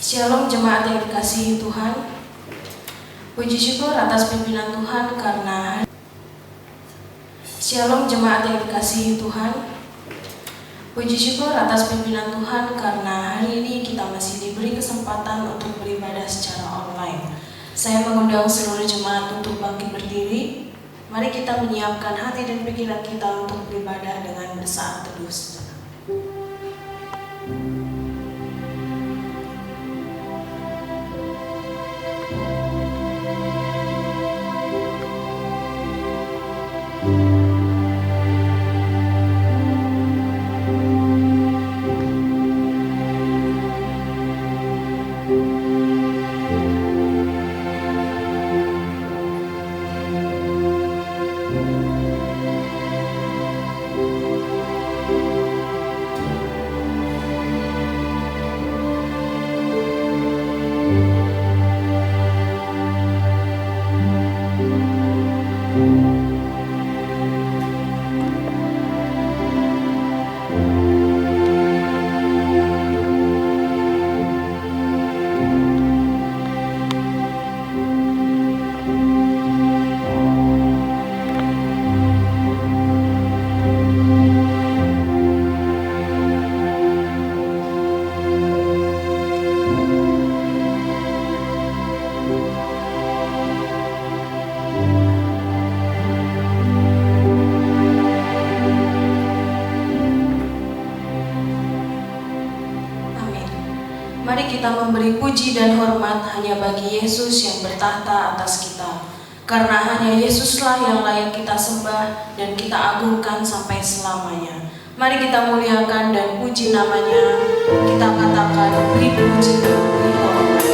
Shalom jemaat yang dikasihi Tuhan. Puji syukur atas pimpinan Tuhan karena Shalom jemaat yang dikasihi Tuhan. Puji syukur atas pimpinan Tuhan karena hari ini kita masih diberi kesempatan untuk beribadah secara online. Saya mengundang seluruh jemaat untuk bangkit berdiri. Mari kita menyiapkan hati dan pikiran kita untuk beribadah dengan bersaat teduh. Mari kita memberi puji dan hormat hanya bagi Yesus yang bertahta atas kita. Karena hanya Yesuslah yang layak kita sembah dan kita agungkan sampai selamanya. Mari kita muliakan dan puji namanya. Kita katakan beri puji dan beri hormat.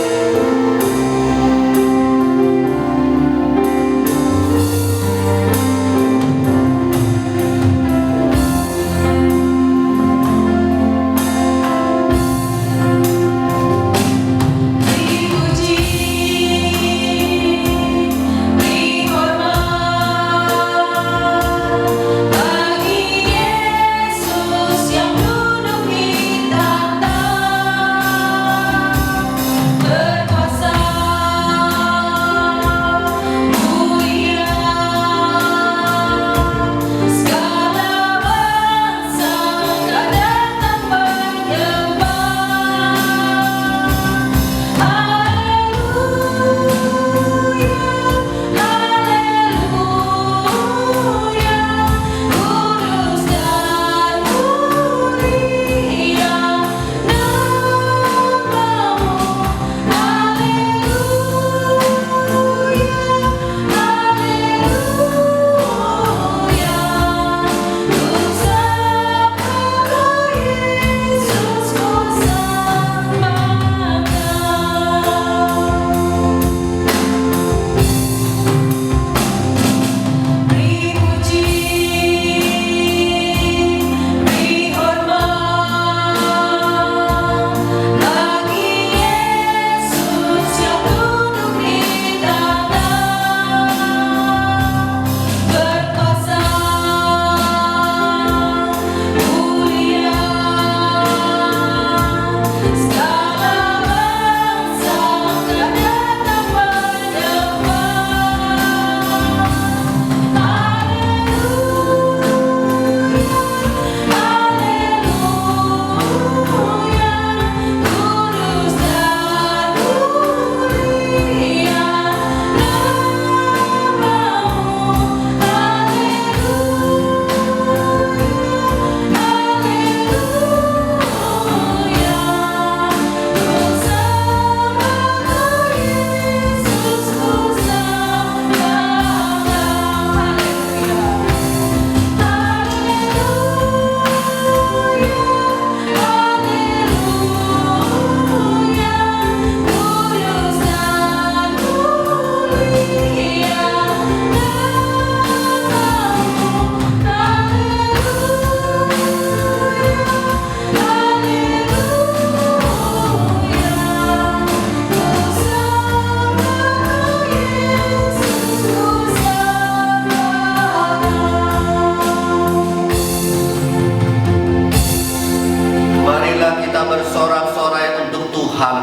Marilah kita bersorak-sorai untuk Tuhan,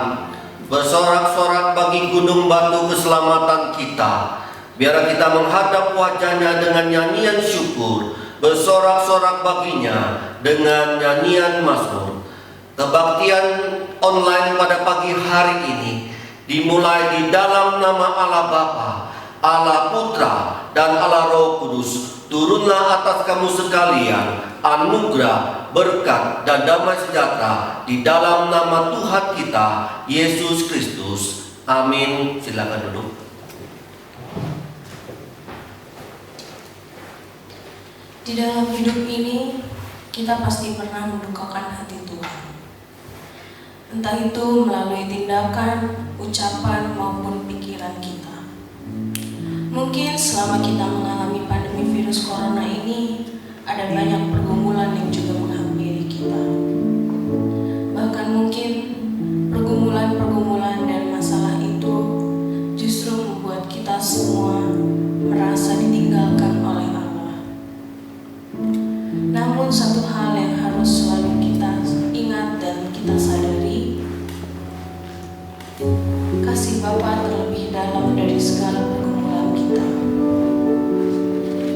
Bersorak-sorak bagi gunung batu keselamatan kita. Biar kita menghadap wajahnya dengan nyanyian syukur, bersorak-sorak baginya dengan nyanyian mazmur. Kebaktian online pada pagi hari ini dimulai di dalam nama Allah Bapa, Allah Putra, dan Allah Roh Kudus. Turunlah atas kamu sekalian anugerah, berkat, dan damai sejahtera di dalam nama Tuhan kita, Yesus Kristus. Amin. Silakan duduk. Di dalam hidup ini, kita pasti pernah mendukakan hati Tuhan. Entah itu melalui tindakan, ucapan, maupun pikiran kita. Mungkin selama kita mengalami pandemi virus corona ini, ada banyak pergumulan yang juga menghampiri kita. Bahkan mungkin pergumulan-pergumulan dan masalah itu justru membuat kita semua merasa ditinggalkan oleh Allah. Namun satu hal yang harus selalu kita ingat dan kita sadari, kasih Bapa terlebih dalam dari segala pergumulan kita.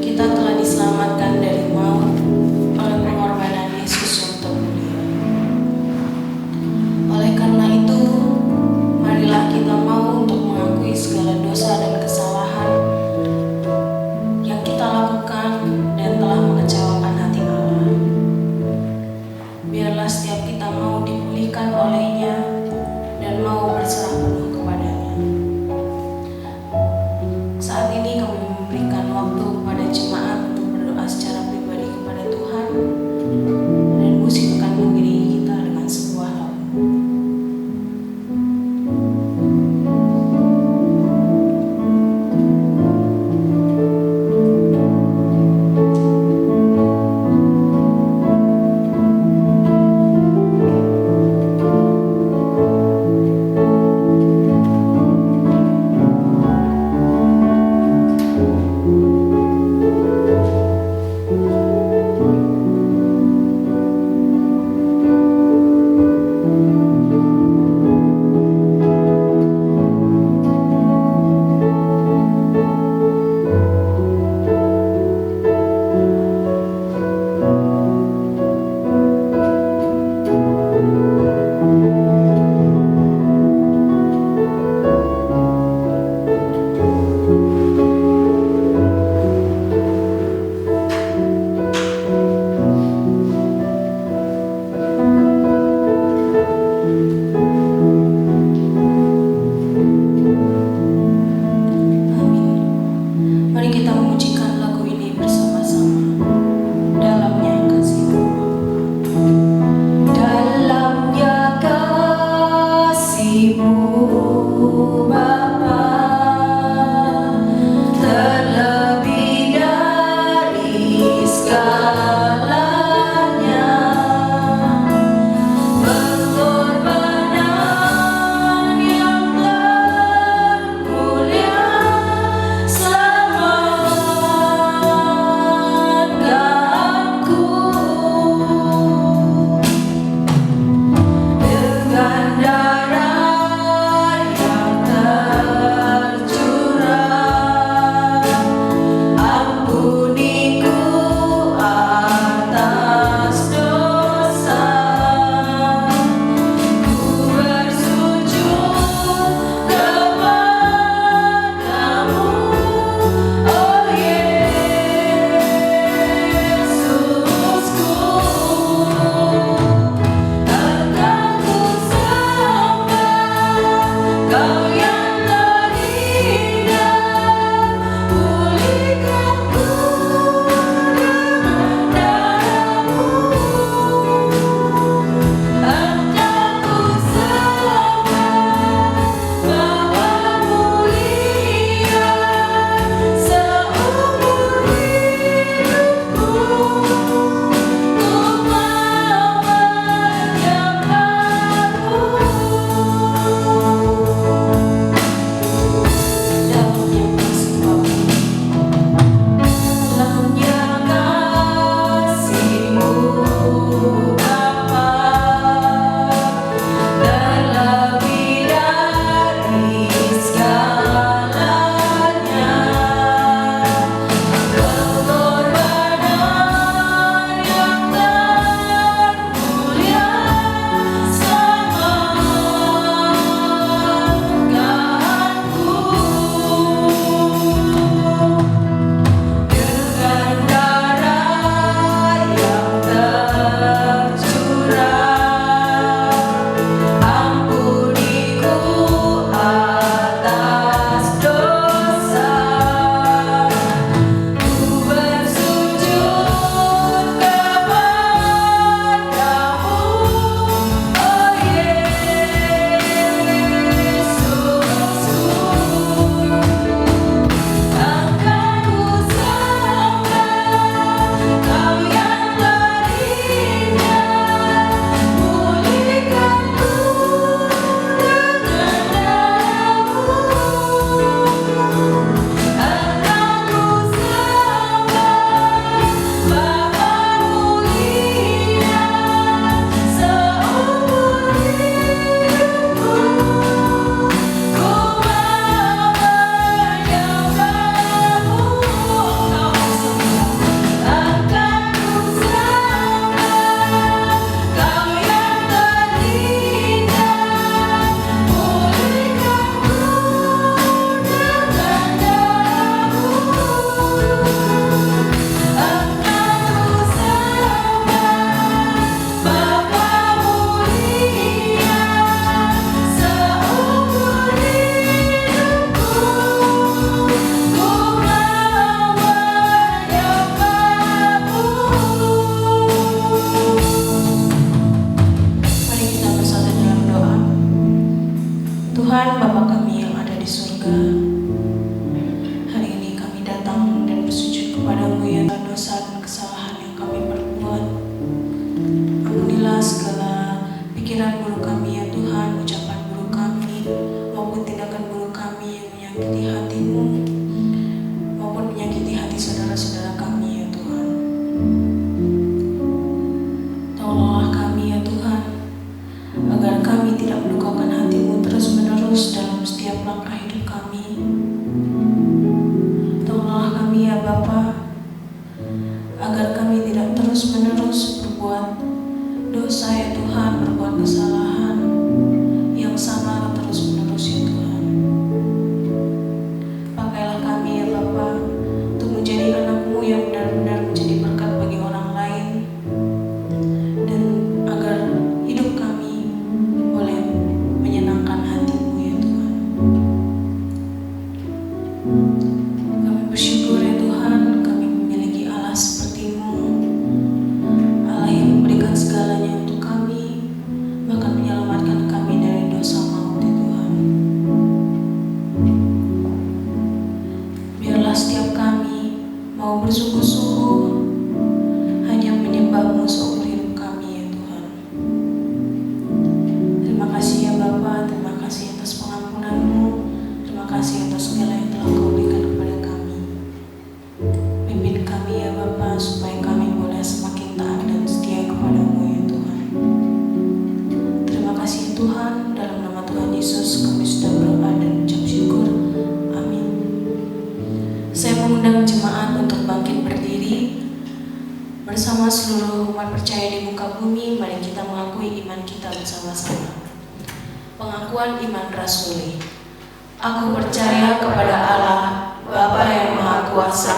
Kita telah diselamatkan dari maut oleh pengorbanan Yesus untuk dunia. Oleh karena itu, marilah kita mau untuk mengakui segala dosa dan kesalahan yang kita lakukan dan telah mengecewakan hati Allah. Biarlah setiap kita mau dipulihkan olehnya dan mau berserah penuh kepadanya. Saat ini kami memberikan waktu kepada jemaat untuk berdoa secara pribadi kepada Tuhan, dan musik akan mengiringi kita dengan sebuah lagu. pikiran buruk kami ya Tuhan, ucapan buruk kami, maupun tindakan buruk kami yang menyakiti hati-Mu, maupun menyakiti hati saudara-saudara kami ya Tuhan. Tolonglah kami ya Tuhan, agar kami tidak melukakan hati-Mu terus-menerus dalam setiap langkah hidup kami. Tolonglah kami ya Bapa, agar kami tidak terus-menerus berbuat dosa ya Tuhan, berbuat kesalahan yang sama terus-menerus ya Tuhan. Pakailah kami ya Bapa untuk menjadi anak-Mu yang benar-benar menjadi berkat bagi orang lain, dan agar hidup kami boleh menyenangkan hati-Mu ya Tuhan. Kami bersyukur ya Tuhan, kami memiliki Allah seperti-Mu, Allah yang memberikan segalanya untuk kami, bahkan menyelamatkan kami dari dosa maut ya Tuhan. Biarlah setiap kami mau bersungguh-sungguh hanya menyembah-Mu seumur hidup kami ya Tuhan. Terima kasih ya Bapa, terima kasih atas pengampunan-Mu, terima kasih atas segala yang telah Kau berikan kepada kami. Pimpin kami ya Bapa, supaya kami boleh semakin taat dan setia kepada-Mu ya Tuhan. Terima kasih Tuhan, dalam nama Tuhan Yesus kami sudah berdoa dan ucap syukur. Amin. Saya mengundang jemaat untuk bangkit berdiri bersama seluruh umat percaya di muka bumi. Mari kita mengakui iman kita bersama-sama. Pengakuan iman rasuli. Aku percaya kepada Allah, Bapa yang Maha Kuasa,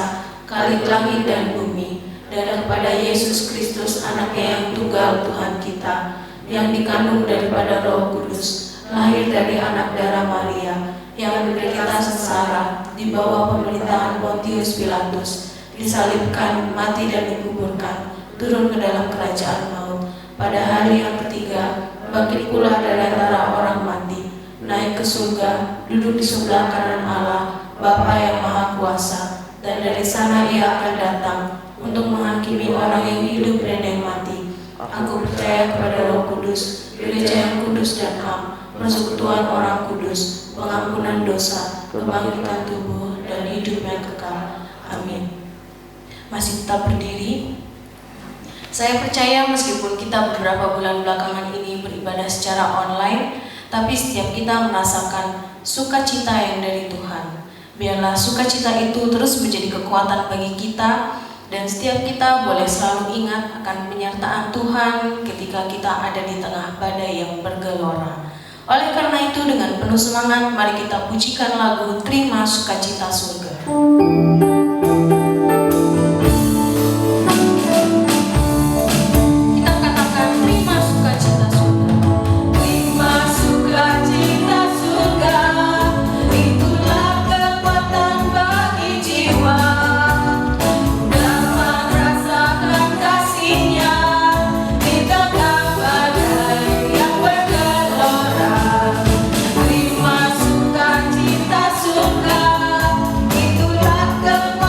Khalik langit dan bumi, dan kepada Yesus Kristus, Anaknya yang tunggal Tuhan kita, yang dikandung daripada Roh Kudus, lahir dari anak darah Maria, yang menderita sengsara di bawah pemerintahan Pontius Pilatus, disalibkan, mati dan dikuburkan, turun ke dalam kerajaan maut, pada hari yang ketiga bangkit pula dari antara orang mati, naik ke surga, duduk di sebelah kanan Allah, Bapa yang Maha Kuasa, dan dari sana Ia akan datang untuk menghakimi orang yang hidup dan yang mati. Aku percaya kepada Roh Kudus, gereja yang kudus dan am, persekutuan orang kudus, pengampunan dosa, kebangkitan tubuh, dan hidup yang kekal. Amin. Masih tetap berdiri. Saya percaya meskipun kita beberapa bulan belakangan ini beribadah secara online, tapi setiap kita merasakan sukacita yang dari Tuhan. Biarlah sukacita itu terus menjadi kekuatan bagi kita, dan setiap kita boleh selalu ingat akan penyertaan Tuhan ketika kita ada di tengah badai yang bergelora. Oleh karena itu, dengan penuh semangat, mari kita pujikan lagu Terima Sukacita Surga. Terima sukacita surga, itulah kekuatan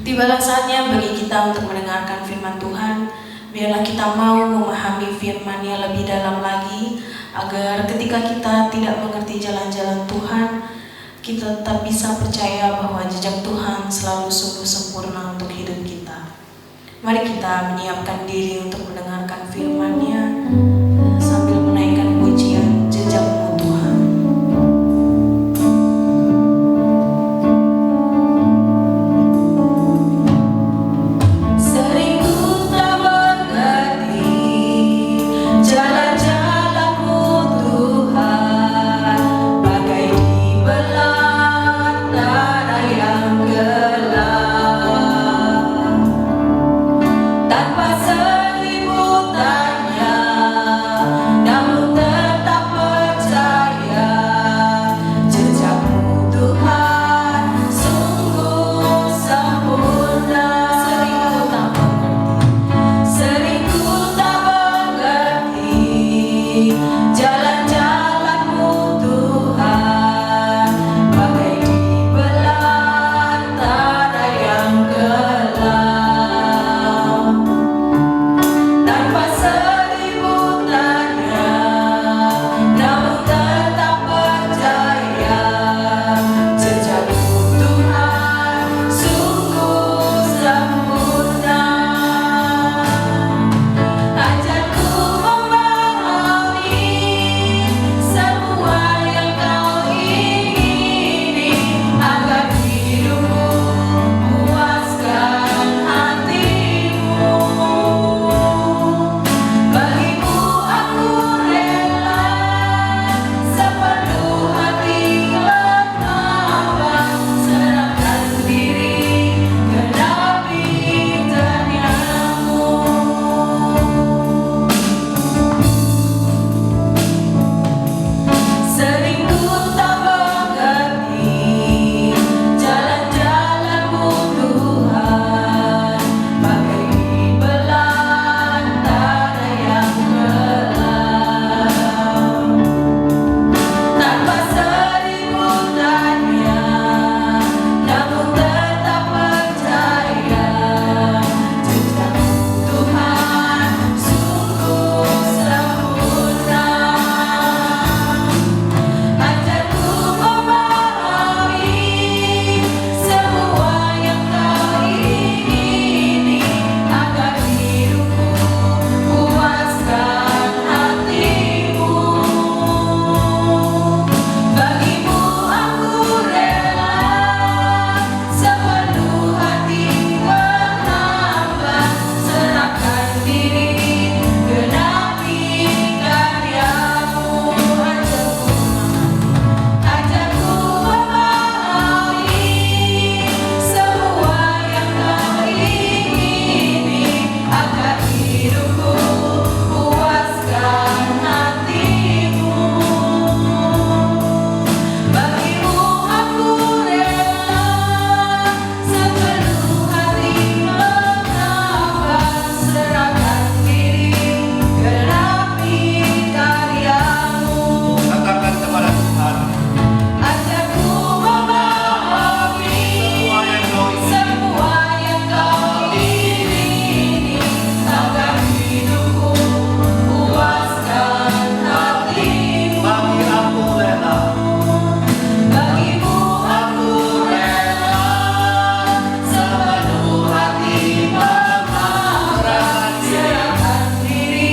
Tibalah saatnya bagi kita untuk mendengarkan firman Tuhan. Biarlah kita mau memahami firman-Nya lebih dalam lagi, agar ketika kita tidak mengerti jalan-jalan Tuhan, kita tetap bisa percaya bahwa jejak Tuhan selalu sungguh sempurna untuk hidup kita. Mari kita menyiapkan diri untuk mendengarkan firman-Nya sambil menaikkan pujian Jejak-Mu Tuhan. Sering ku tak mengerti jalan-jalan-Mu Tuhan, bagai di belantara yang gelap. Tanpa selimutannya, namun tetap percaya, jejak-Mu Tuhan sungguh sempurna. Sering ku tak mengerti jalan-jalan-Mu Tuhan, bagai di belantara yang gelap. Tanpa selimutannya, namun tetap percaya, jejak-Mu Tuhan sungguh sempurna. Ajarku memahami semua yang Kau ingini, agar hidupku puaskan hati-Mu. Bagimu aku rela sepenuh hati bertambah, serahkan diri genapi kehendak-Mu. Sering ku tak mengerti jalan-jalan-Mu Tuhan, bagai di belantara yang gelap. Tanpa selimutannya, namun tetap percaya, jejak-Mu Tuhan sungguh sempurna. Ajarku memahami semua yang Kau ingini, agar hidupku puaskan hati-Mu. Bagimu aku rela sepenuh hati bertambah, serahkan diri genapi karya-Mu. Ajarku memahami semua yang Kau ingini, agar hidupku puaskan hati-Mu. Bagimu aku rela sepenuh hati bertambah, serahkan diri genapi karya-Mu. Katakan kepada Tuhan, Ajarku memahami semua yang Kau ingini, agar hidupku puaskan hati-Mu. bagi aku rela. Bagimu aku rela sepenuh hati bertambah, serahkan diri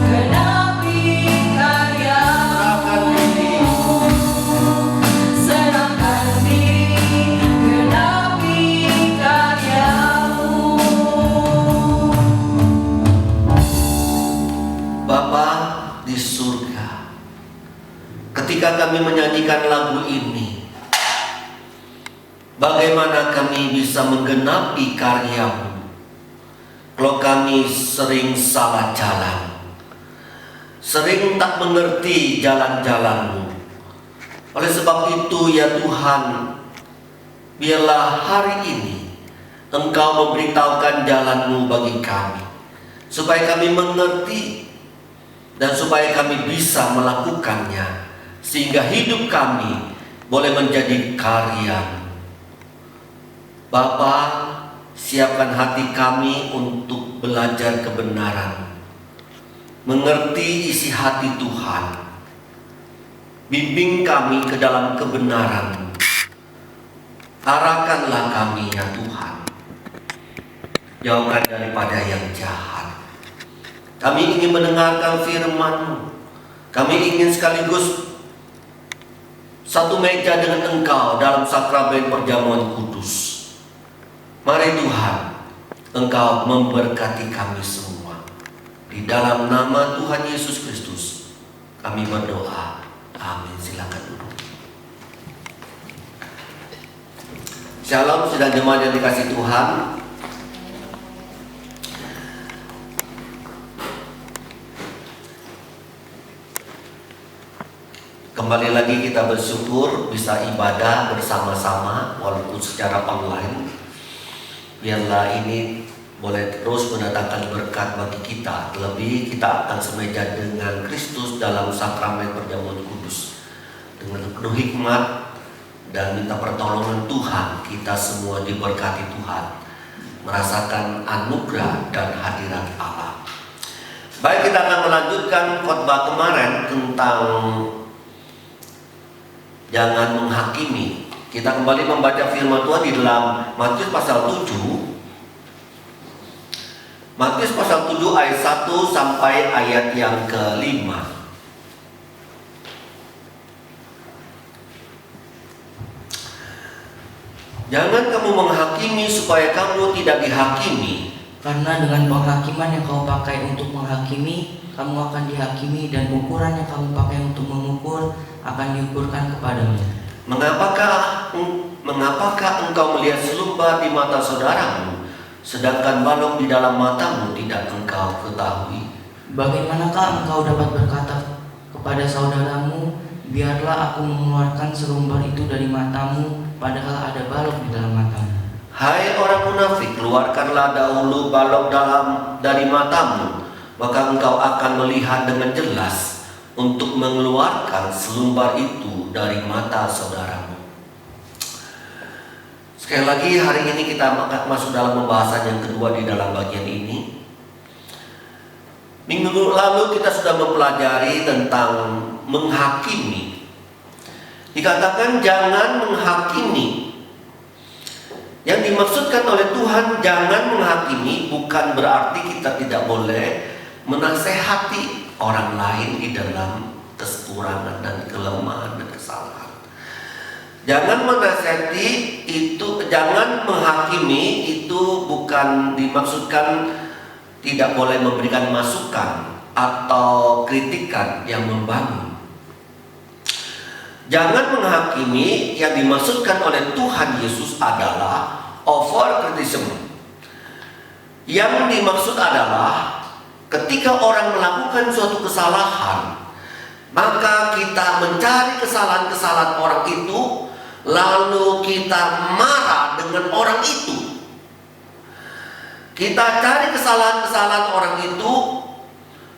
genapi karya-Mu. Serahkan diri genapi karya-Mu. Bapa di surga, ketika kami menyanyikan lagu ini, bagaimana kami bisa menggenapi karya-Mu kalau kami sering salah jalan, sering tak mengerti jalan-jalan-Mu. Oleh sebab itu ya Tuhan, biarlah hari ini Engkau memberitahukan jalan-Mu bagi kami, supaya kami mengerti dan supaya kami bisa melakukannya, sehingga hidup kami boleh menjadi karya. Bapa, Siapkan hati kami untuk belajar kebenaran, mengerti isi hati Tuhan. Bimbing kami ke dalam kebenaran. Arahkanlah kami ya Tuhan. Jauhkan daripada yang jahat. Kami ingin mendengarkan firman-Mu. Kami ingin sekaligus satu meja dengan Engkau dalam sakramen perjamuan kudus. Mari Tuhan, Engkau memberkati kami semua. Di dalam nama Tuhan Yesus Kristus kami berdoa. Amin. Silakan duduk. Shalom, sedang jemaat yang dikasih Tuhan. Kembali lagi kita bersyukur bisa ibadah bersama-sama walaupun secara online. Biarlah ini boleh terus mendatangkan berkat bagi kita. Terlebih kita akan semeja dengan Kristus dalam sakramen perjamuan kudus. Dengan penuh hikmat dan minta pertolongan Tuhan, kita semua diberkati Tuhan, merasakan anugerah dan hadirat Allah. Baik, kita akan melanjutkan khotbah kemarin tentang jangan menghakimi. Kita kembali membaca firman Tuhan di dalam Matius pasal 7. Matius pasal 7 ayat 1 sampai ayat yang ke-5. Jangan kamu menghakimi supaya kamu tidak dihakimi. Karena dengan penghakiman yang kamu pakai untuk menghakimi, kamu akan dihakimi, dan ukuran yang kamu pakai untuk mengukur akan diukurkan kepadamu. Mengapakah engkau melihat selumbar di mata saudaramu, sedangkan balok di dalam matamu tidak engkau ketahui? Bagaimanakah engkau dapat berkata kepada saudaramu, biarlah aku mengeluarkan selumbar itu dari matamu, padahal ada balok di dalam matamu? Hai orang munafik, keluarkanlah dahulu balok dari matamu, maka engkau akan melihat dengan jelas untuk mengeluarkan selumbar itu dari mata saudaramu. Sekali lagi, hari ini kita masuk dalam pembahasan yang kedua di dalam bagian ini. Minggu lalu kita sudah mempelajari tentang menghakimi. Dikatakan jangan menghakimi. Yang dimaksudkan oleh Tuhan jangan menghakimi bukan berarti kita tidak boleh menasehati orang lain di dalam kekurangan dan kelemahan dan kesalahan. Jangan menasehati itu, jangan menghakimi itu bukan dimaksudkan tidak boleh memberikan masukan atau kritikan yang membangun. Jangan menghakimi yang dimaksudkan oleh Tuhan Yesus adalah over criticism. Yang dimaksud adalah ketika orang melakukan suatu kesalahan, maka kita mencari kesalahan-kesalahan orang itu, lalu kita marah dengan orang itu. Kita cari kesalahan-kesalahan orang itu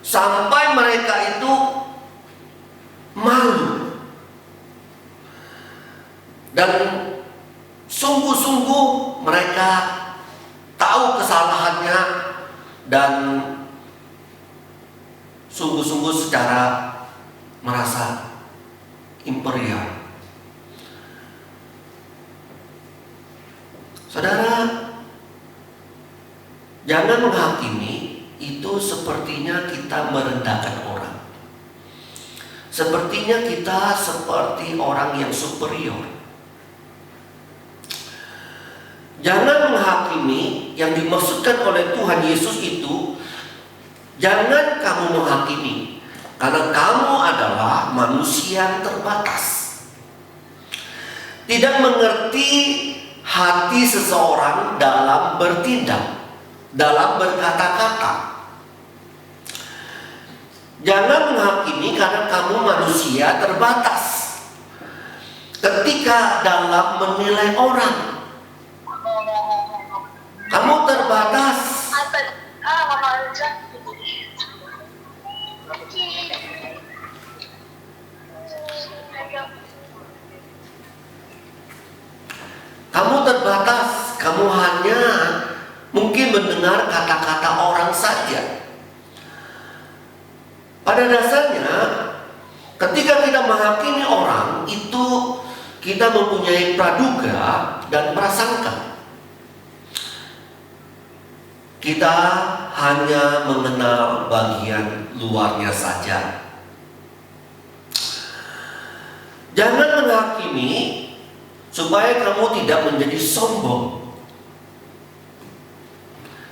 sampai mereka itu malu. Dan sungguh-sungguh mereka tahu kesalahannya dan sungguh-sungguh secara merasa inferior. Saudara, jangan menghakimi itu sepertinya kita merendahkan orang. Sepertinya kita seperti orang yang superior. Jangan menghakimi yang dimaksudkan oleh Tuhan Yesus itu, jangan kamu menghakimi, karena kamu adalah manusia yang terbatas. Tidak mengerti hati seseorang dalam bertindak, dalam berkata-kata. Jangan menghakimi karena kamu manusia terbatas. Ketika dalam menilai orang, kamu terbatas. Kamu terbatas. Kamu hanya mungkin mendengar kata-kata orang saja. Pada dasarnya, ketika kita menghakimi orang, itu kita mempunyai praduga dan prasangka. Kita hanya mengenal bagian luarnya saja. Jangan menghakimi supaya kamu tidak menjadi sombong.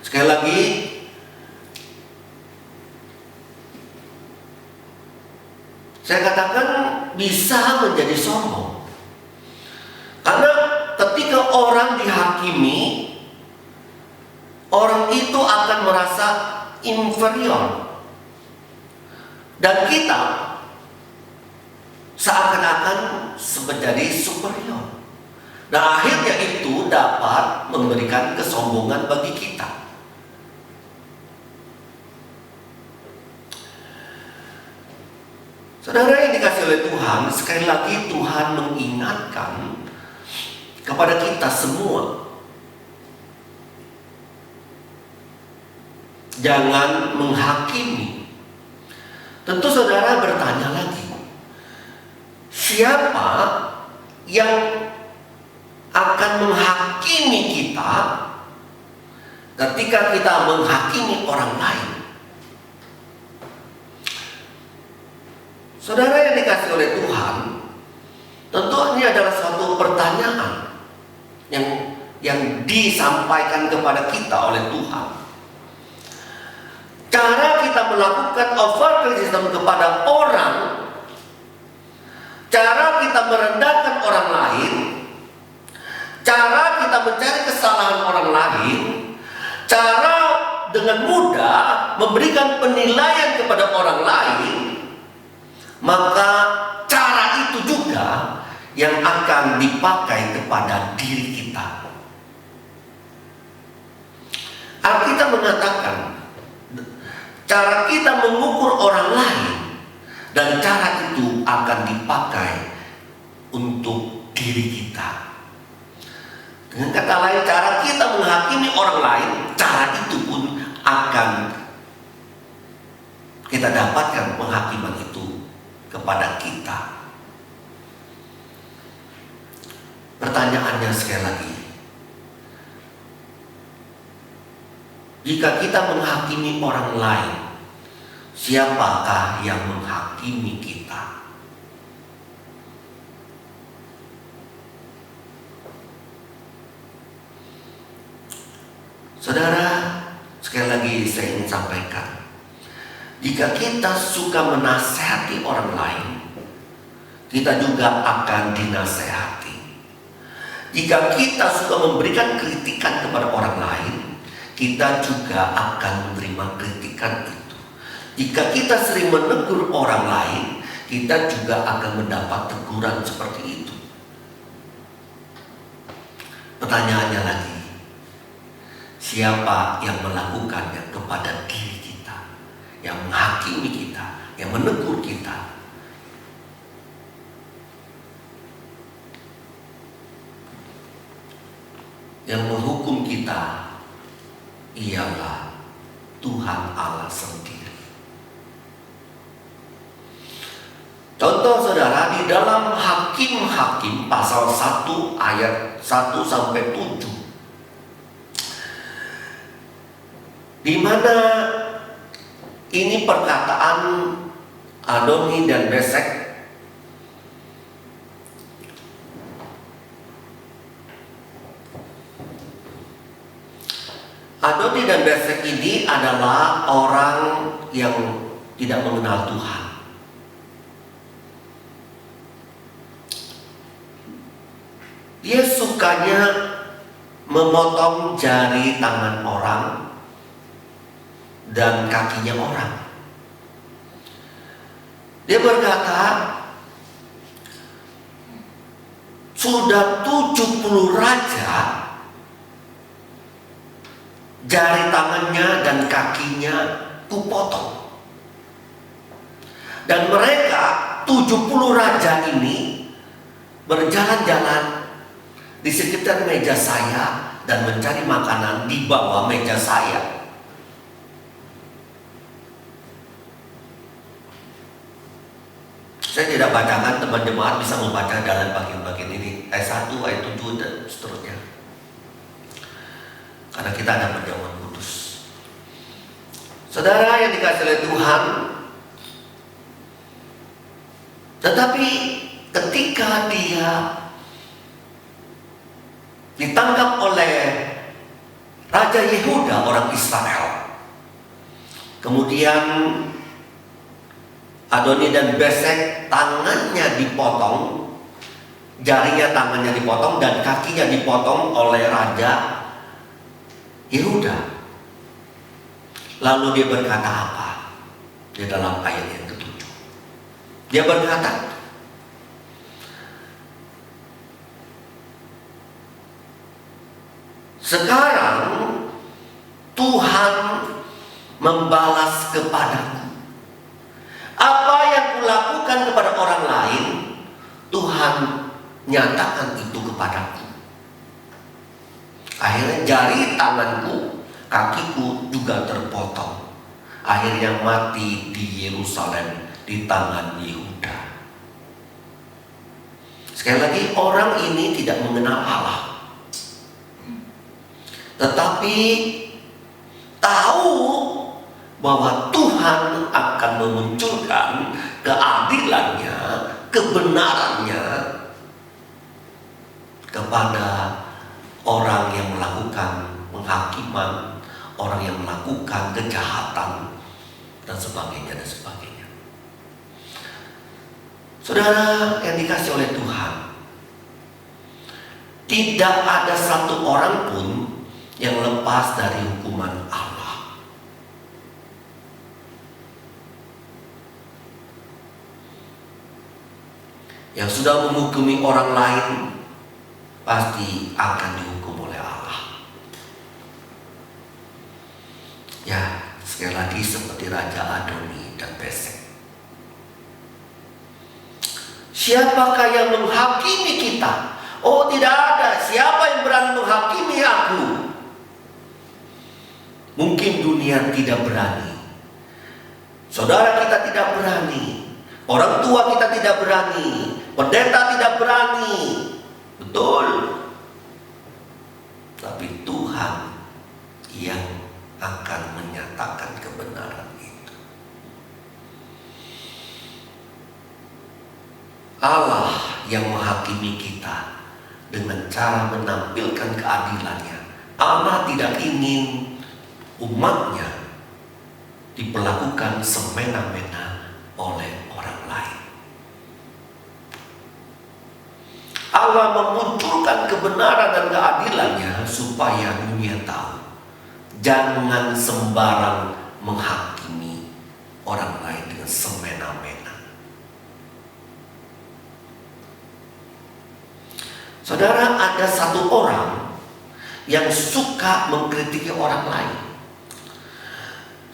Sekali lagi, saya katakan bisa menjadi sombong. Karena ketika orang dihakimi, orang itu akan merasa inferior. Dan kita seakan-akan menjadi superior. Dan akhirnya itu dapat memberikan kesombongan bagi kita. Saudara yang dikasih oleh Tuhan, sekali lagi Tuhan mengingatkan kepada kita semua, jangan menghakimi. Tentu saudara bertanya lagi, siapa yang akan menghakimi kita ketika kita menghakimi orang lain? Saudara yang dikasih oleh Tuhan, tentu ini adalah suatu pertanyaan yang disampaikan kepada kita oleh Tuhan. Cara kita melakukan favoritism kepada orang, cara kita merendahkan orang lain, cara kita mencari kesalahan orang lain, cara dengan mudah memberikan penilaian kepada orang lain, maka cara itu juga yang akan dipakai kepada diri kita. Alkitab mengatakan cara kita mengukur orang lain dan cara itu akan dipakai untuk diri kita. Dengan kata lain, cara kita menghakimi orang lain, cara itu pun akan kita dapatkan penghakiman itu kepada kita. Pertanyaannya sekali lagi, jika kita menghakimi orang lain, siapakah yang menghakimi kita? Saudara, sekali lagi saya ingin sampaikan, jika kita suka menasehati orang lain, kita juga akan dinasehati. Jika kita suka memberikan kritikan kepada orang lain, kita juga akan menerima kritikan itu. Jika kita sering menegur orang lain, kita juga akan mendapat teguran seperti itu. Pertanyaannya lagi, siapa yang melakukannya kepada diri kita, yang menghakimi kita, yang menegur kita? Yang menghukum kita ialah Tuhan Allah sendiri. Contoh saudara, di dalam Hakim-Hakim pasal 1 ayat 1 sampai 7, di mana ini perkataan Adoni dan Besek. Adoni dan Besek ini adalah orang yang tidak mengenal Tuhan. Dia sukanya memotong jari tangan orang dan kakinya orang. Dia berkata, sudah 70 raja jari tangannya dan kakinya kupotong. Dan mereka 70 raja ini berjalan-jalan di sekitar meja saya dan mencari makanan di bawah meja saya. Saya tidak bacakan, teman jemaat bisa membaca dalam bagian-bagian ini, ayat 1, ayat 7 dan seterusnya. Karena kita ada perjamuan kudus. Saudara yang dikasihi oleh Tuhan, tetapi ketika dia ditangkap oleh Raja Yehuda orang Israel, kemudian Adoni dan Besek tangannya dipotong, jarinya tangannya dipotong dan kakinya dipotong oleh Raja Yehuda. Lalu dia berkata apa? Di dalam ayat yang ke-7 dia berkata, sekarang Tuhan membalas kepadaku apa yang kulakukan kepada orang lain. Tuhan nyatakan itu kepadaku. Akhirnya jari tanganku, kakiku juga terpotong. Akhirnya mati di Yerusalem di tangan Yehuda. Sekali lagi, orang ini tidak mengenal Allah, tetapi tahu bahwa Tuhan akan memunculkan keadilannya, kebenarannya kepada orang yang melakukan penghakiman, orang yang melakukan kejahatan dan sebagainya dan sebagainya. Saudara yang dikasihi oleh Tuhan, tidak ada satu orang pun yang lepas dari hukuman Allah. Yang sudah menghukumi orang lain pasti akan dihukum oleh Allah. Ya, sekali lagi seperti Raja Adoni dan Besek. Siapakah yang menghakimi kita? Oh, tidak ada. Siapa yang berani menghakimi aku? Mungkin dunia tidak berani, saudara kita tidak berani, orang tua kita tidak berani, pendeta tidak berani, betul. Tapi Tuhan yang akan menyatakan kebenaran itu. Allah yang menghakimi kita dengan cara menampilkan keadilannya. Allah tidak ingin umatnya diperlakukan semena-mena oleh orang lain. Allah memunculkan kebenaran dan keadilannya supaya dunia tahu, jangan sembarang menghakimi orang lain dengan semena-mena. Saudara, ada satu orang yang suka mengkritiki orang lain.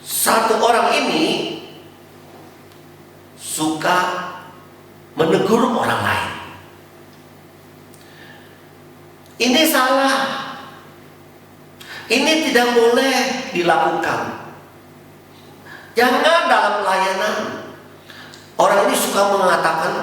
Satu orang ini suka menegur orang lain. Ini salah. Ini tidak boleh dilakukan. Jangan dalam pelayanan. Orang ini suka mengatakan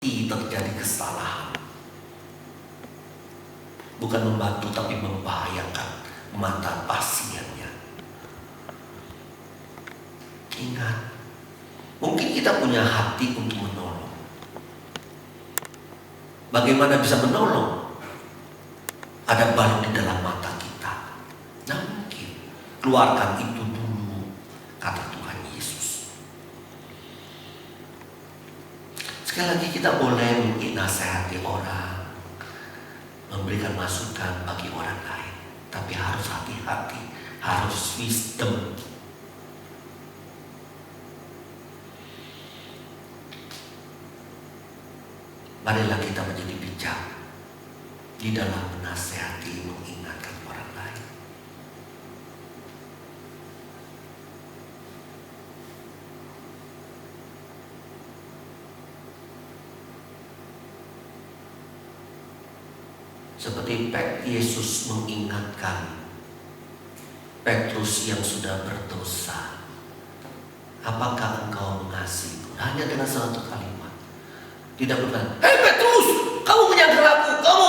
terjadi kesalahan. Bukan membantu tapi membahayakan mata pasiennya. Ingat, mungkin kita punya hati untuk menolong. Bagaimana bisa menolong? Ada balok di dalam mata kita. Nah mungkin keluarkan itu dulu, kata Tuhan Yesus. Sekali lagi kita boleh menasihati orang, memberikan masukan bagi orang lain, tapi harus hati-hati, harus wisdom. Marilah kita menjadi bijak di dalam menasihati, mengingatkan orang lain. Seperti Yesus mengingatkan Petrus yang sudah berdosa, apakah engkau mengasihiku? Hanya dengan satu kalimat. Tidak berkata, hei Petrus, kamu menyangkal aku, kamu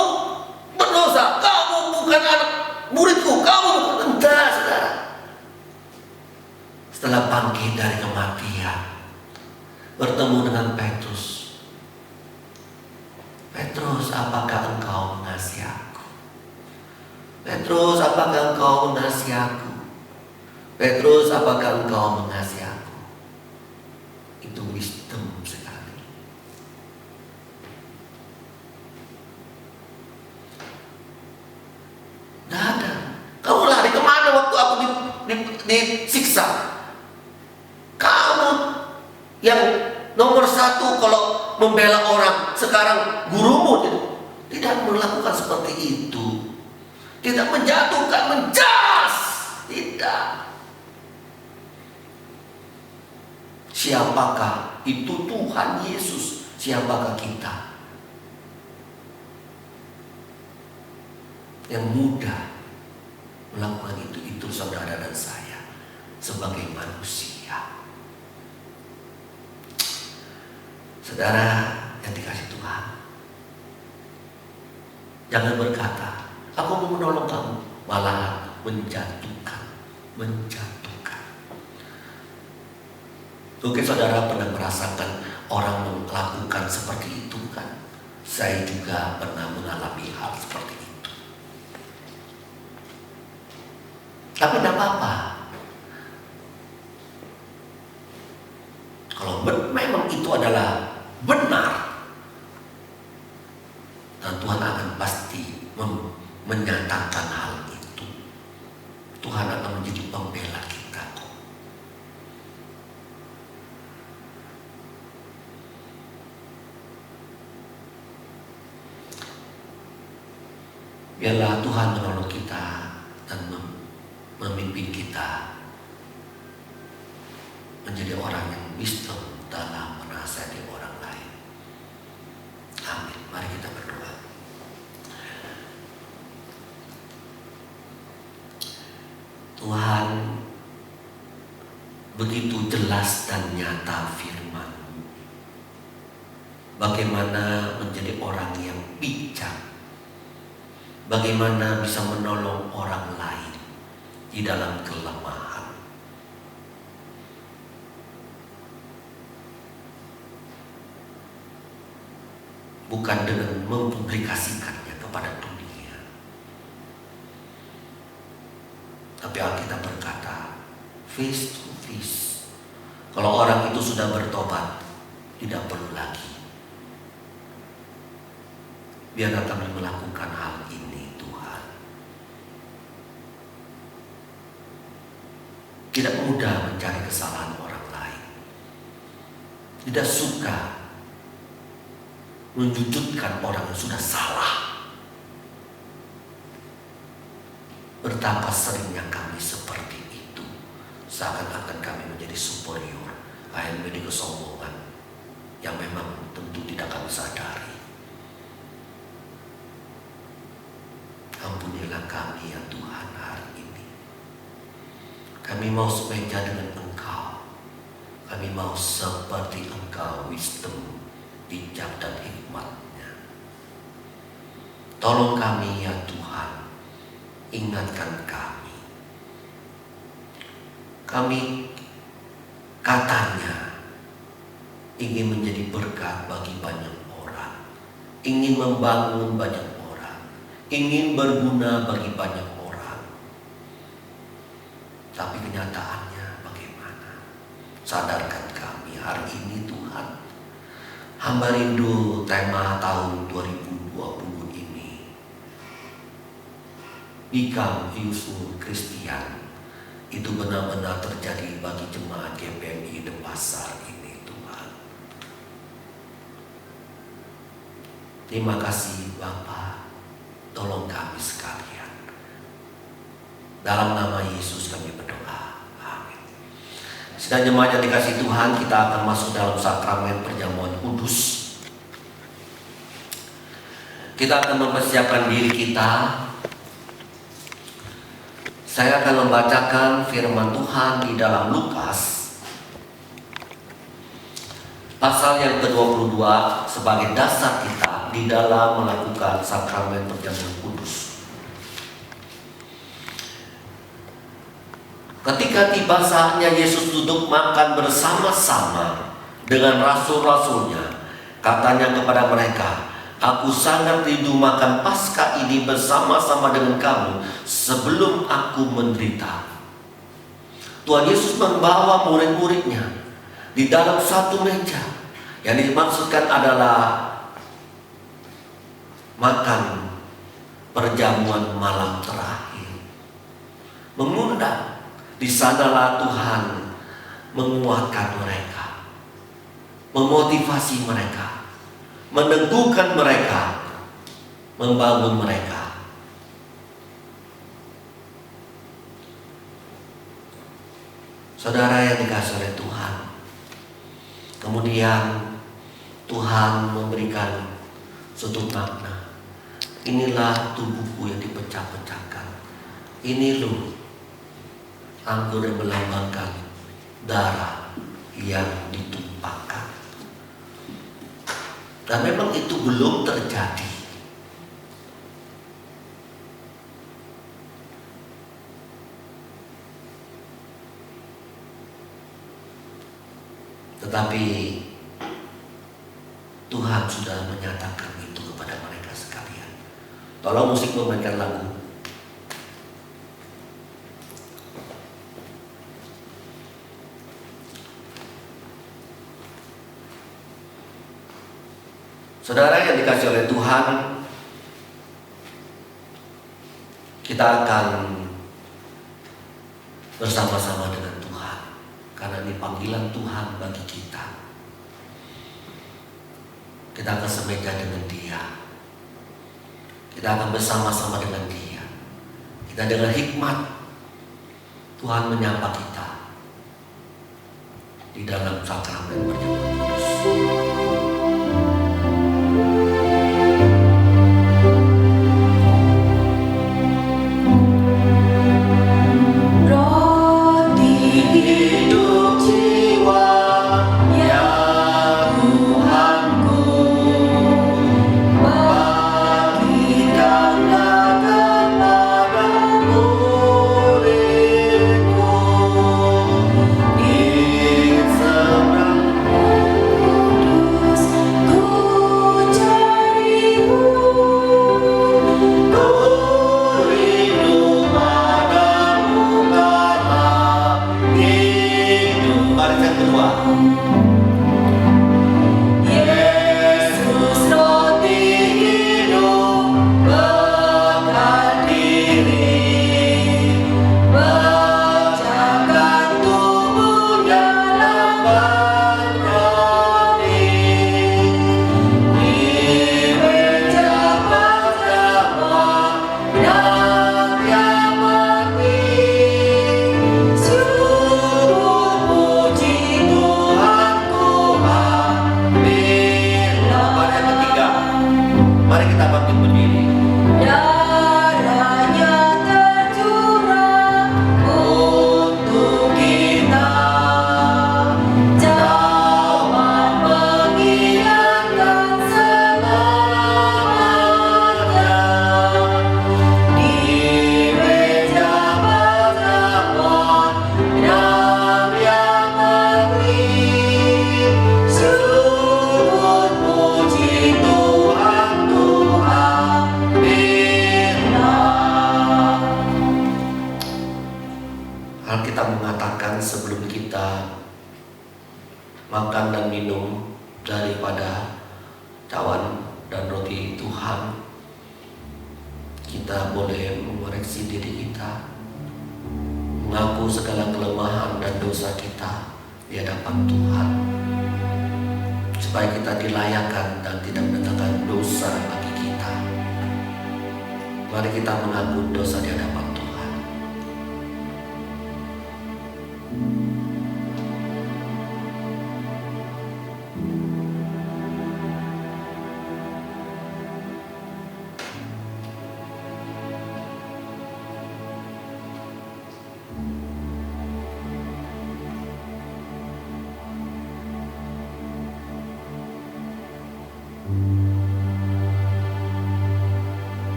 berdosa, kamu bukan anak muridku, kamu bukan. Entah, saudara. Setelah bangkit dari kematian, bertemu dengan Petrus. Petrus, apakah engkau mengasihi aku? Petrus, apakah engkau mengasihi aku? Petrus, apakah engkau mengasihi aku? Itu wisdom sekali. Tidak ada. Kamu lari kemana waktu aku disiksa? Kamu yang nomor satu kalau membela orang, sekarang gurumu tidak melakukan seperti itu. Tidak menjatuhkan, menjas. Tidak. Siapakah itu? Tuhan Yesus. Siapakah kita? Yang mudah melakukan itu saudara dan saya sebagai manusia. Saudara yang dikasih Tuhan, jangan berkata, aku mau menolong kamu, malah menjatuhkan. Mungkin saudara pernah merasakan orang melakukan seperti itu kan? Saya juga pernah mengalami hal seperti itu. Tapi tidak apa-apa. Kalau memang itu adalah benar, dan Tuhan akan pasti menyatakan hal itu. Tuhan akan menjadi pembela kita. Biarlah Tuhan menolong kita dan memimpin kita menjadi orang yang wisdom dalam menasihati orang lain. Amin. Mari kita berdoa. Tuhan, begitu jelas dan nyata firman-Mu. Bagaimana menjadi orang yang bijak, bagaimana bisa menolong orang lain di dalam kelemahan. Bukan dengan mempublikasikannya kepada dunia. Tapi Alkitab berkata, face to face. Kalau orang itu sudah bertobat, tidak perlu lagi. Biarlah kami melakukan hal ini, Tuhan. Tidak mudah mencari kesalahan orang lain. Tidak suka menjujutkan orang yang sudah salah. Betapa seringnya kami seperti itu. Seakan-akan kami menjadi superior, akhirnya menjadi kesombongan yang memang tentu tidak kami sadari. Ampunilah kami ya Tuhan hari ini. Kami mau semeja dengan Engkau. Kami mau seperti Engkau wisdom bijak dan hikmat-Nya. Tolong kami ya Tuhan, ingatkan kami. Kami katanya ingin menjadi berkat bagi banyak orang, ingin membangun banyak orang, ingin berguna bagi banyak orang. Tapi kenyataannya bagaimana? Sadarkan kami hari ini Tuhan. Hamba rindu tema tahun 2020 ini, Become Useful Christian, itu benar-benar terjadi bagi jemaat GPMI Denpasar ini Tuhan. Terima kasih Bapa, tolong kami sekalian. Dalam nama Yesus kami berdoa, amin. Sedang jemaat yang dikasih Tuhan, kita akan masuk dalam sakramen perjamuan kudus. Kita akan mempersiapkan diri kita. Saya akan membacakan firman Tuhan di dalam Lukas pasal yang ke-22 sebagai dasar kita di dalam melakukan sakramen perjamuan kudus. Ketika tiba saatnya Yesus duduk makan bersama-sama dengan rasul-rasulnya, katanya kepada mereka, "Aku sangat rindu makan Paskah ini bersama-sama dengan kamu sebelum aku menderita." Tuhan Yesus membawa murid-muridnya di dalam satu meja. Yang dimaksudkan adalah makan perjamuan malam terakhir. Mengundang. Di sanalah Tuhan menguatkan mereka, memotivasi mereka, meneguhkan mereka, membangun mereka. Saudara yang dikasihi oleh Tuhan, kemudian Tuhan memberikan suatu makna. Inilah tubuhku yang dipecah-pecahkan. Ini loh anggur yang melambangkan darah yang ditumpahkan. Dan memang itu belum terjadi. Tetapi Tuhan sudah menyatakan itu kepada mereka sekalian. Tolong musik memainkan lagu. Saudara yang dikasihi oleh Tuhan, kita akan bersama-sama dengan Tuhan, karena ini panggilan Tuhan bagi kita. Kita akan semeja dengan Dia, kita akan bersama-sama dengan Dia. Kita dengan hikmat Tuhan menyapa kita di dalam sakramen perjamuan kudus. Di seberang kita mengatakan sebelum kita makan dan minum daripada cawan dan roti Tuhan, kita boleh mengoreksi diri kita, mengaku segala kelemahan dan dosa kita di hadapan Tuhan, supaya kita dilayakkan dan tidak mendatangkan dosa bagi kita. Mari kita mengaku dosa di hadapan Tuhan.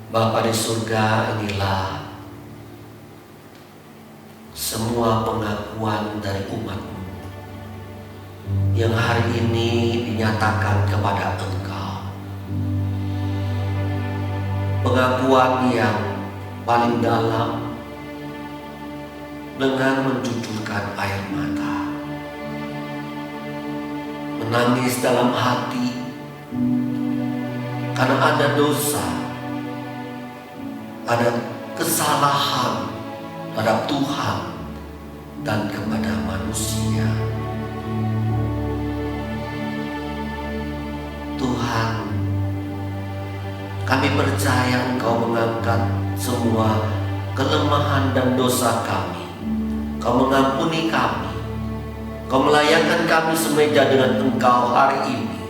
Bapa di surga, inilah semua pengakuan dari umat-Mu yang hari ini dinyatakan kepada Engkau. Pengakuan yang paling dalam dengan mencucurkan air mata, menangis dalam hati karena ada dosa, ada kesalahan terhadap Tuhan dan kepada manusia. Tuhan, kami percaya Engkau mengangkat semua kelemahan dan dosa kami. Kau mengampuni kami. Kau melayakkan kami semeja dengan Engkau hari ini.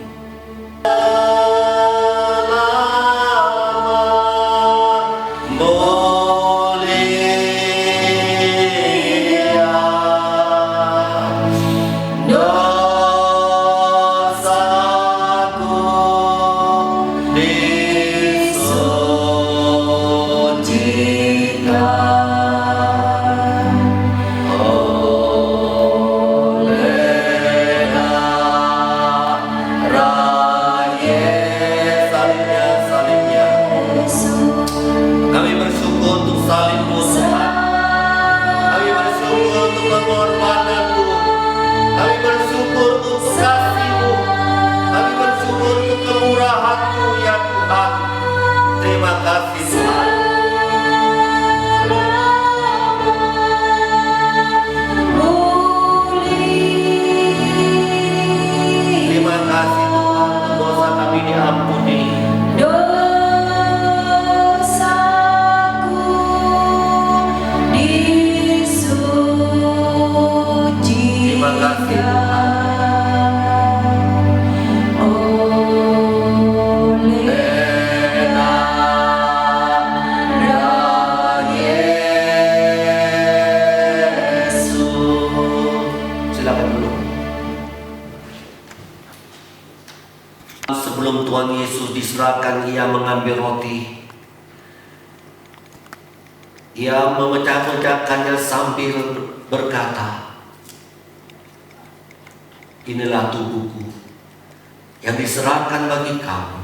Sebelum Tuhan Yesus diserahkan, Ia mengambil roti. Ia memecah-mecahkannya sambil berkata, "Inilah tubuhku yang diserahkan bagi kamu.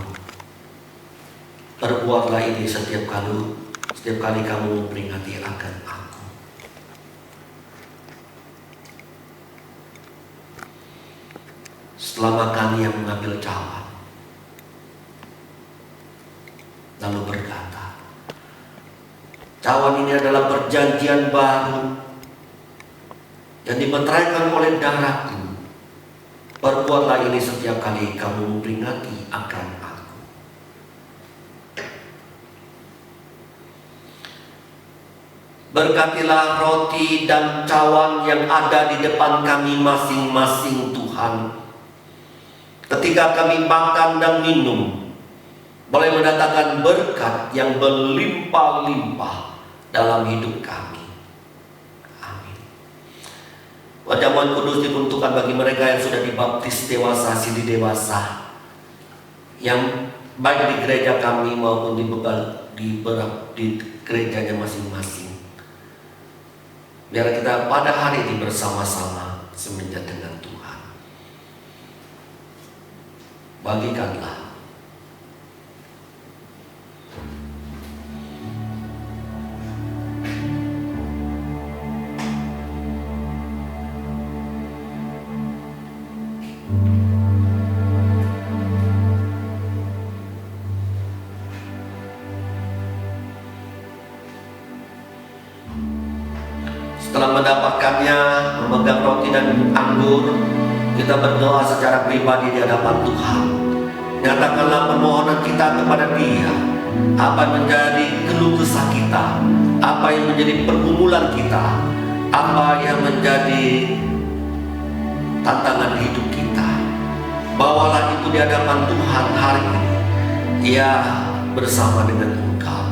Perbuatlah ini setiap kali kamu memperingati akan aku." Setelah makan, Ia mengambil cawan, lalu berkata, "Cawan ini adalah perjanjian baru yang dimeteraikan oleh darahku. Perbuatlah ini setiap kali kamu memperingati akan aku." Berkatilah roti dan cawan yang ada di depan kami masing-masing, Tuhan. Ketika kami makan dan minum, boleh mendatangkan berkat yang berlimpah-limpah dalam hidup kami. Amin. Perjamuan kudus diperuntukkan bagi mereka yang sudah dibaptis dewasa, sili dewasa, yang baik di gereja kami maupun di gerejanya masing-masing. Biar kita pada hari ini bersama-sama semenjak dengan Tuhan. Bagikanlah. Setelah mendapatkannya, memegang roti dan anggur, kita berdoa secara pribadi di hadapan Tuhan. Nyatakanlah permohonan kita kepada Dia. Apa yang menjadi keluh kesah kita, apa yang menjadi pergumulan kita, apa yang menjadi tantangan hidup kita. Bawalah itu di hadapan Tuhan hari ini. Ia bersama dengan engkau.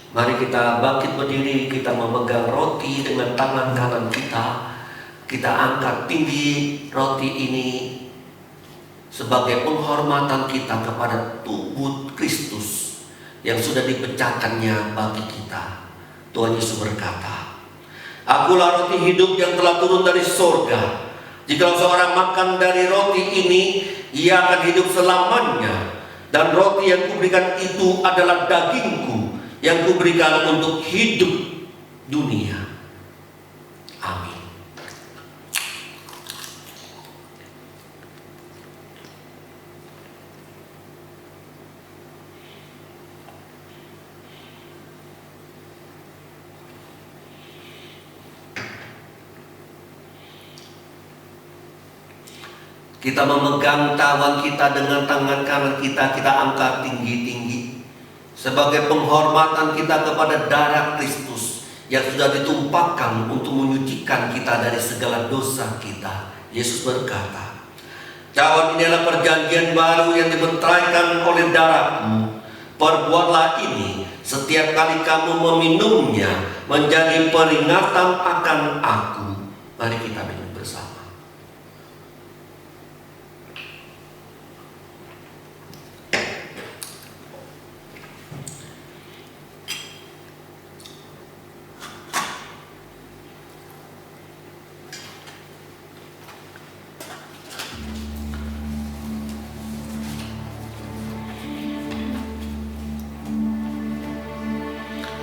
Mari kita bangkit berdiri, kita memegang roti dengan tangan kanan kita. Kita angkat tinggi roti ini sebagai penghormatan kita kepada tubuh Kristus yang sudah dipecahkannya bagi kita. Tuhan Yesus berkata, "Akulah roti hidup yang telah turun dari sorga. Jika seorang makan dari roti ini, ia akan hidup selamanya. Dan roti yang kuberikan itu adalah dagingku yang kuberikan untuk hidup dunia." Amin. Kita memegang tawan kita dengan tangan kanan kita angkat tinggi-tinggi sebagai penghormatan kita kepada darah Kristus yang sudah ditumpahkan untuk menyucikan kita dari segala dosa kita. Yesus berkata, "Cawan ini adalah perjanjian baru yang dibenteraikan oleh darahku. Perbuatlah ini setiap kali kamu meminumnya menjadi peringatan akan aku." Mari kita minum bersama.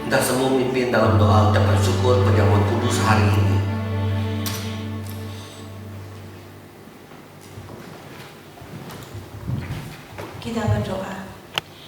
Kita semua memimpin dalam doa ucapan syukur perjamuan kudus hari ini. Kita berdoa.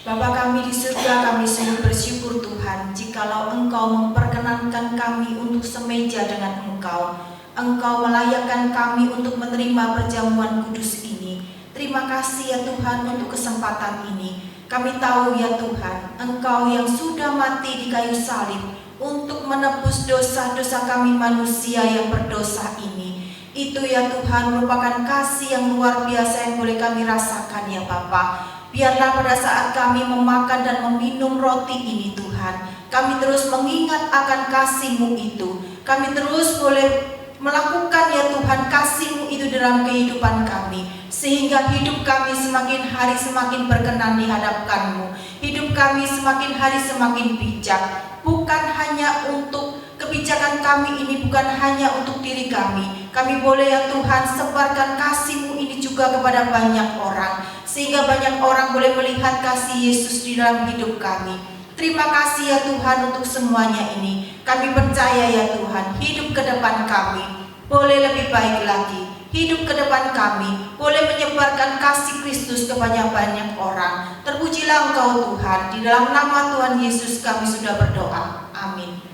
Bapa kami di surga, kami sungguh bersyukur Tuhan, jikalau Engkau memperkenankan kami untuk semeja dengan Engkau. Engkau melayakkan kami untuk menerima perjamuan kudus ini. Terima kasih ya Tuhan untuk kesempatan ini. Kami tahu ya Tuhan, Engkau yang sudah mati di kayu salib untuk menebus dosa-dosa kami manusia yang berdosa ini. Itu ya Tuhan merupakan kasih yang luar biasa yang boleh kami rasakan ya Bapa. Biarlah pada saat kami memakan dan meminum roti ini Tuhan, kami terus mengingat akan kasih-Mu itu. Kami terus boleh melakukan ya Tuhan kasih-Mu itu dalam kehidupan kami, sehingga hidup kami semakin hari semakin berkenan di hadapan-Mu. Hidup kami semakin hari semakin bijak, bukan hanya untuk kebijakan kami ini, bukan hanya untuk diri kami. Kami boleh ya Tuhan sebarkan kasih-Mu ini juga kepada banyak orang, sehingga banyak orang boleh melihat kasih Yesus di dalam hidup kami. Terima kasih ya Tuhan untuk semuanya ini. Kami percaya ya Tuhan, hidup ke depan kami boleh lebih baik lagi. Hidup ke depan kami boleh menyebarkan kasih Kristus kepada banyak orang. Terpujilah Engkau Tuhan. Di dalam nama Tuhan Yesus kami sudah berdoa. Amin.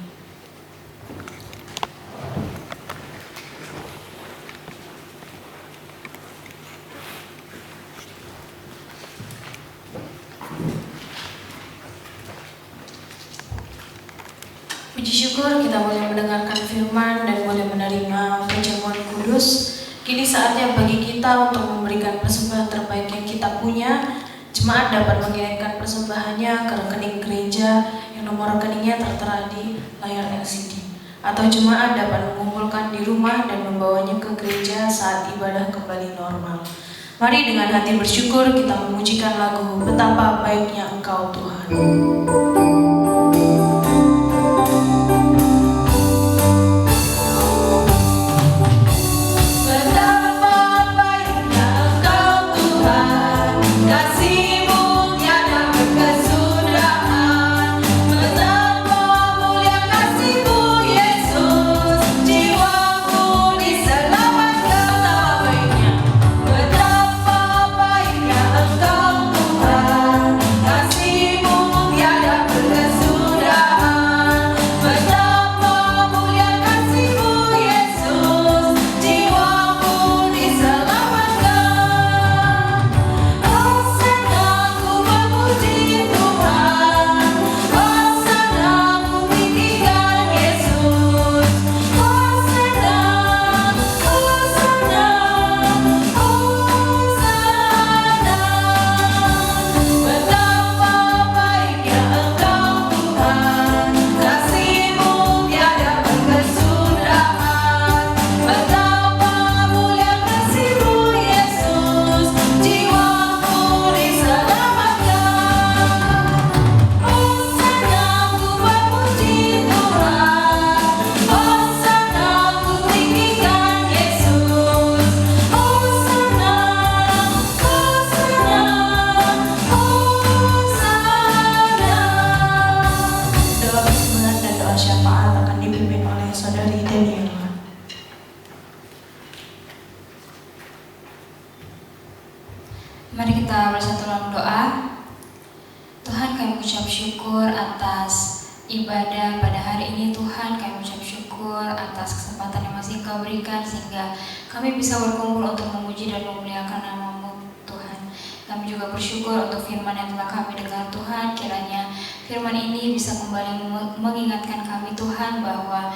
Puji syukur kita boleh mendengarkan firman dan boleh menerima perjamuan kudus. Kini saatnya bagi kita untuk memberikan persembahan terbaik yang kita punya. Jemaat dapat mengirimkan persembahannya ke rekening gereja yang nomor rekeningnya tertera di layar LCD. Atau jemaat dapat mengumpulkan di rumah dan membawanya ke gereja saat ibadah kembali normal. Mari dengan hati bersyukur kita memujikan lagu Betapa Baiknya Engkau Tuhan. Mari kita bersatu dalam doa. Tuhan, kami ucap syukur atas ibadah pada hari ini. Tuhan, kami ucap syukur atas kesempatan yang masih Engkau berikan sehingga kami bisa berkumpul untuk memuji dan memuliakan nama-Mu, Tuhan. Kami juga bersyukur untuk firman yang telah kami dengar, Tuhan. Kiranya firman ini bisa kembali mengingatkan kami, Tuhan, bahwa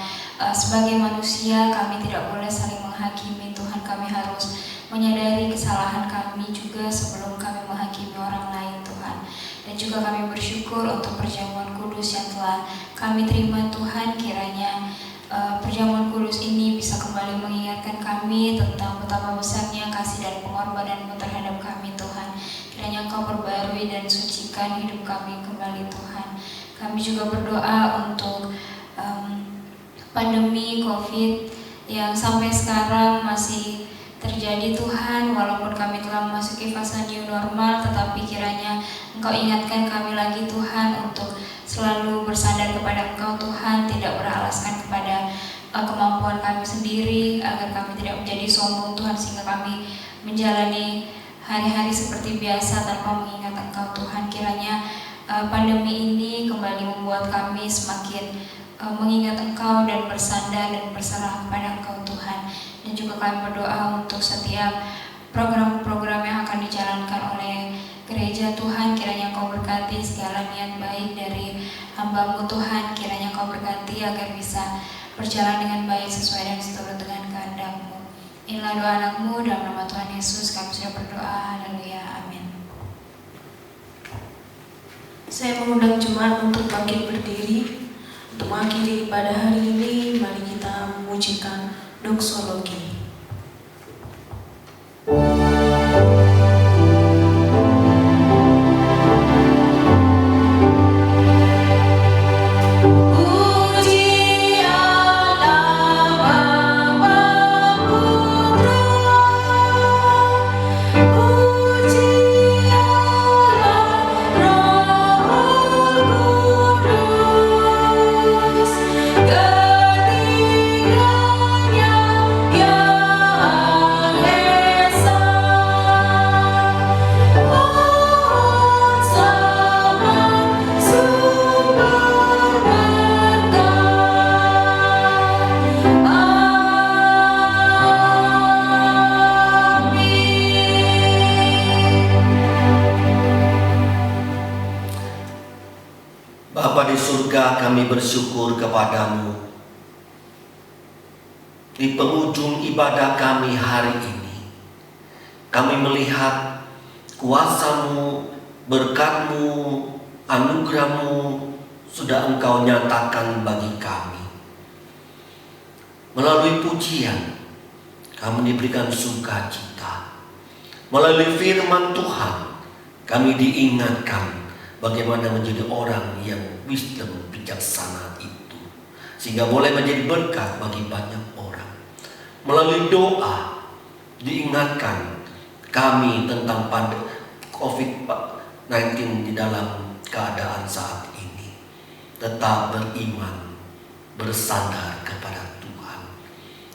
sebagai manusia kami tidak boleh saling menghakimi, Tuhan. Kami harus menyadari kesalahan kami juga sebelum kami menghakimi orang lain, Tuhan. Dan juga kami bersyukur untuk perjamuan kudus yang telah kami terima, Tuhan. Kiranya perjamuan kudus ini bisa kembali mengingatkan kami tentang betapa besarnya kasih dan pengorbanan-Mu terhadap kami, Tuhan. Kiranya Engkau perbarui dan sucikan hidup kami kembali, Tuhan. Kami juga berdoa untuk pandemi COVID yang sampai sekarang masih terjadi, Tuhan. Walaupun kami telah memasuki fase new normal, tetapi kiranya Engkau ingatkan kami lagi, Tuhan, untuk selalu bersandar kepada Engkau, Tuhan, tidak beralaskan kepada kemampuan kami sendiri, agar kami tidak menjadi sombong, Tuhan, sehingga kami menjalani hari-hari seperti biasa tanpa mengingat Engkau, Tuhan. Kiranya pandemi ini kembali membuat kami semakin mengingat Engkau dan bersandar dan berserah kepada Engkau, Tuhan. Dan juga kami berdoa untuk setiap program-program yang akan dijalankan oleh gereja, Tuhan. Kiranya Engkau berkati segala niat baik dari hamba-Mu, Tuhan. Kiranya Engkau berkati agar bisa berjalan dengan baik sesuai dan seturut dengan kehendak-Mu. Inilah doa anak-Mu, dalam nama Tuhan Yesus kami sudah berdoa. Haleluya, amin. Saya mengundang jemaat untuk bangkit berdiri. Untuk mengakhiri ibadah hari ini, mari kita memujikan doksologi. Ketinggiannya yang kami bersyukur kepadamu di penghujung ibadah kami hari ini. Kami melihat kuasa-Mu, berkat-Mu, anugerah-Mu sudah Engkau nyatakan bagi kami. Melalui pujian, kami diberikan sukacita. Melalui firman Tuhan, kami diingatkan bagaimana menjadi orang yang wisdom, bijaksana itu, sehingga boleh menjadi berkat bagi banyak orang. Melalui doa, diingatkan kami tentang COVID-19 di dalam keadaan saat ini. Tetap beriman, bersandar kepada Tuhan.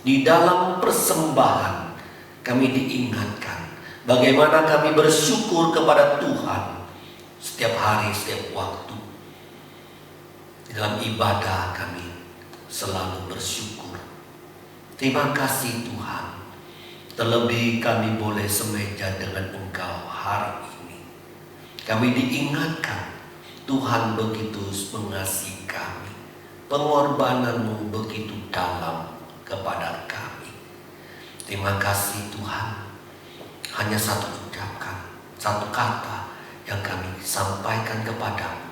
Di dalam persembahan kami diingatkan bagaimana kami bersyukur kepada Tuhan setiap hari, setiap waktu. Di dalam ibadah kami selalu bersyukur. Terima kasih Tuhan. Terlebih kami boleh semeja dengan Engkau hari ini. Kami diingatkan Tuhan begitu mengasihi kami. Pengorbanan-Mu begitu dalam kepada kami. Terima kasih Tuhan. Hanya satu ucapan, satu kata yang kami sampaikan kepadamu.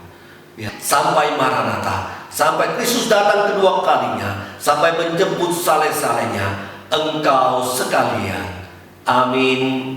Sampai Maranatha, sampai Kristus datang kedua kalinya, sampai menjemput saleh-salehnya, Engkau sekalian. Amin.